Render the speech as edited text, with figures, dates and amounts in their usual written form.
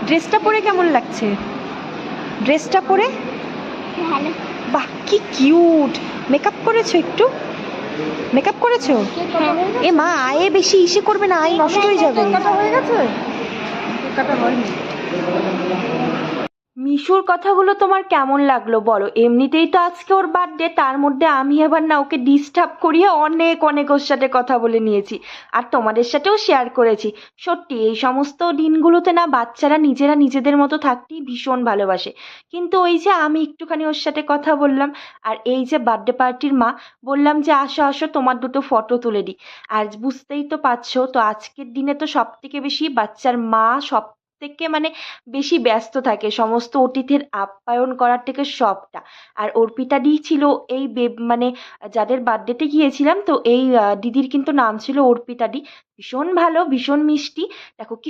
ড্রেসটা পরে কেমন লাগছে? ড্রেসটা পরে ভালো। বাহ কি কিউট। মেকআপ করেছো একটু? মেকআপ করেছো? এ মা আয়ে বেশি ইসে করবে না, আয় নষ্ট হয়ে যাবে। হয়ে গেছে, কাটা হয়নি। মিশুর কথাগুলো তোমার কেমন লাগলো বলো? এমনিতেই তো আজকে ওর বার্থডে, তার মধ্যে আমি আবার না ওকে ডিস্টার্ব করিয়ে অনেক অনেক ওর সাথে কথা বলে নিয়েছি, আর তোমাদের সাথেও শেয়ার করেছি। সত্যি এই সমস্ত দিনগুলোতে না বাচ্চারা নিজেরা নিজেদের মতো থাকতেই ভীষণ ভালোবাসে। কিন্তু ওই যে আমি একটুখানি ওর সাথে কথা বললাম, আর এই যে বার্থডে পার্টির মা, বললাম যে আসো আসো তোমার দুটো ফটো তুলে দিই। আর বুঝতেই তো পারছো, তো আজকের দিনে তো সব থেকে বেশি বাচ্চার মা সব থেকে মানে বেশি ব্যস্ত থাকে সমস্ত অতিথির আপ্যায়ন করার থেকে সবটা। আর অর্পিতাদি ছিল এই মানে যাদের বার্থডেতে গিয়েছিলাম, তো এই দিদির কিন্তু নাম ছিল অর্পিতাদি। ভীষণ ভালো, ভীষণ মিষ্টি। দেখো কি